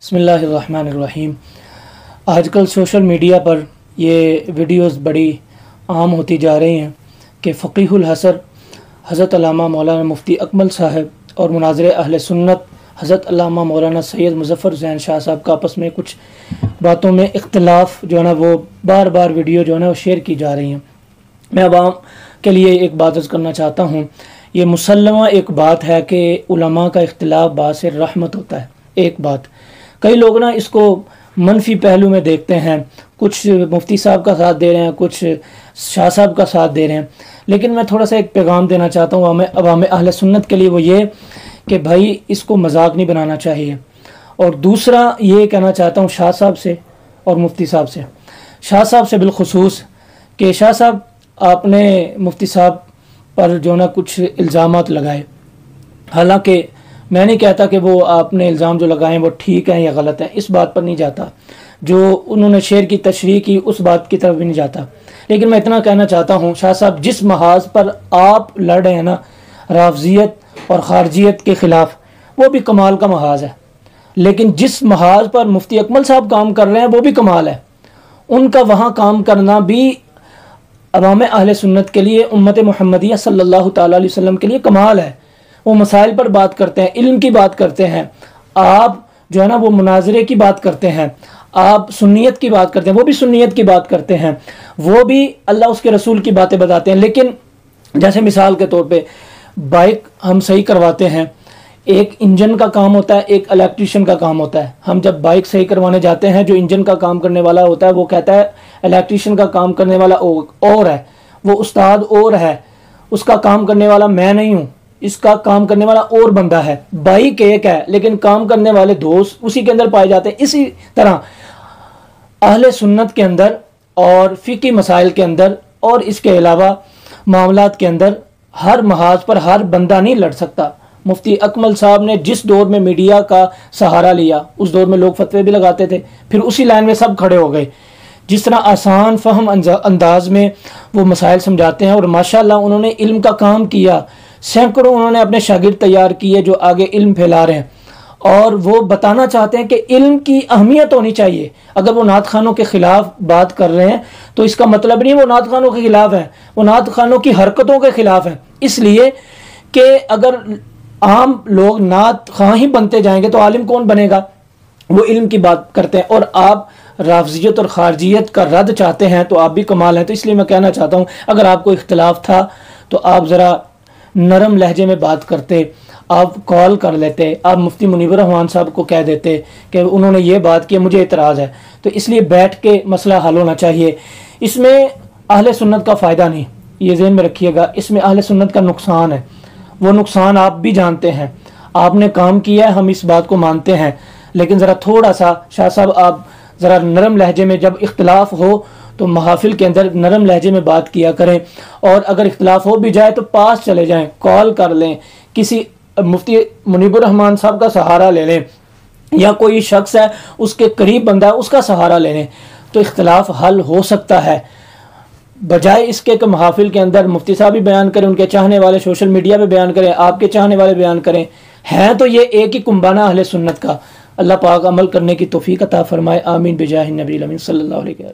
बिस्मिल्लाहिर्रहमानिर्रहीम। आजकल social media पर ये वीडियोस बड़ी आम होती जा रही हैं कि फ़क़ीहुल असर हज़रत अल्लामा मौलाना मुफ्ती अकमल साहब और मुनाज़िर अहले सुन्नत हज़रत अल्लामा मौलाना सैयद मुज़फ़्फ़र हुसैन शाह साहब का आपस में कुछ बातों में इख्तिलाफ़ जो है ना वो बार बार वीडियो जो है ना वो शेयर की जा रही हैं। मैं आवाम के लिए एक बात अर्ज़ करना चाहता हूँ। ये मुसल्लमा एक बात है कि उलमा का इख्तिलाफ़ बासे रहमत होता है। एक बात, कई लोग ना इसको मनफी पहलू में देखते हैं, कुछ मुफ्ती साहब का साथ दे रहे हैं, कुछ शाह साहब का साथ दे रहे हैं, लेकिन मैं थोड़ा सा एक पैगाम देना चाहता हूँ अवाम अहले सुन्नत के लिए, वो ये कि भाई इसको मजाक नहीं बनाना चाहिए। और दूसरा ये कहना चाहता हूँ शाह साहब से और मुफ्ती साहब से, शाह साहब से बिलखुसूस कि शाह साहब आपने मुफ्ती साहब पर जो ना कुछ इल्ज़ामात लगाए, हालांकि मैं नहीं कहता कि वो आपने इल्ज़ाम जो लगाए वो ठीक हैं या गलत हैं, इस बात पर नहीं जाता। जो उन्होंने शेर की तशरीह की उस बात की तरफ भी नहीं जाता, लेकिन मैं इतना कहना चाहता हूँ शाह साहब, जिस महाज पर आप लड़ रहे हैं ना राफजियत और खारजियत के ख़िलाफ़, वो भी कमाल का महाज है, लेकिन जिस महाज पर मुफ्ती अकमल साहब काम कर रहे हैं वो भी कमाल है। उनका वहाँ काम करना भी अवाम अहले सुन्नत के लिए, उम्मत मुहम्मदिया सल्लल्लाहु तआला अलैहि वसल्लम के लिए कमाल है। वो मसाइल पर बात करते हैं, इल्म की बात करते हैं, आप जो है ना वो मुनाजरे की बात करते हैं, आप सुन्नियत की बात करते हैं, वो भी सुन्नियत की बात करते हैं, वो भी अल्लाह उसके रसूल की बातें बताते हैं। लेकिन जैसे मिसाल के तौर पे बाइक हम सही करवाते हैं, एक इंजन का काम होता है, एक इलेक्ट्रीशियन का काम होता है। हम जब बाइक सही करवाने जाते हैं, जो इंजन का काम करने वाला होता है वो कहता है इलेक्ट्रीशियन का काम करने वाला और है, वो उस्ताद और है, उसका काम करने वाला मैं नहीं हूँ, इसका काम करने वाला और बंदा है। बाइक एक है लेकिन काम करने वाले दोस्त उसी के अंदर पाए जाते हैं। इसी तरह अहले सुन्नत के अंदर और फ़िक़ी मसाइल के अंदर और इसके अलावा मामलात के अंदर हर महाज पर हर बंदा नहीं लड़ सकता। मुफ्ती अकमल साहब ने जिस दौर में मीडिया का सहारा लिया, उस दौर में लोग फतवे भी लगाते थे, फिर उसी लाइन में सब खड़े हो गए। जिस तरह आसान फ़हम अंदाज में वो मसाइल समझाते हैं, और माशाअल्लाह उन्होंने इल्म का काम किया, सैकड़ों उन्होंने अपने शागिर्द तैयार किए जो आगे इल्म फैला रहे हैं, और वो बताना चाहते हैं कि इल्म की अहमियत होनी चाहिए। अगर वो नात खानों के ख़िलाफ़ बात कर रहे हैं तो इसका मतलब नहीं वो नात खानों के ख़िलाफ़ हैं, वो नात खानों की हरकतों के ख़िलाफ़ हैं। इसलिए कि अगर आम लोग नात खां ही बनते जाएंगे तो आलिम कौन बनेगा। वो इल्म की बात करते हैं, और आप राफजियत और खारजियत का रद्द चाहते हैं तो आप भी कमाल हैं। तो इसलिए मैं कहना चाहता हूँ, अगर आपको इख्तिलाफ था तो आप ज़रा नरम लहजे में बात करते, आप कॉल कर लेते, आप मुफ्ती मुनीबर रहमान साहब को कह देते कि उन्होंने ये बात की, मुझे एतराज़ है। तो इसलिए बैठ के मसला हल होना चाहिए। इसमें अहले सुन्नत का फ़ायदा नहीं, ये ज़हन में रखिएगा, इसमें अहले सुन्नत का नुकसान है। वो नुकसान आप भी जानते हैं, आपने काम किया है, हम इस बात को मानते हैं, लेकिन ज़रा थोड़ा सा शाह साहब आप ज़रा नरम लहजे में, जब इख्तिलाफ हो तो महफिल के अंदर नरम लहजे में बात किया करें, और अगर इख्तिलाफ हो भी जाए तो पास चले जाएं, कॉल कर लें, किसी मुफ्ती मुनीबुर रहमान साहब का सहारा ले लें, या कोई शख्स है उसके करीब बंदा है उसका सहारा ले लें, तो इख्तिलाफ हल हो सकता है। बजाय इसके कि महफिल के अंदर मुफ्ती साहब भी बयान करें, उनके चाहने वाले सोशल मीडिया पे बयान करें, आपके चाहने वाले बयान करें, हैं तो ये एक ही कुंबाना अहले सुन्नत का। अल्लाह पाक अमल करने की तौफीक अता फरमाए। आमीन बिजाहि नबी सल्लल्लाहु अलैहि वसल्लम।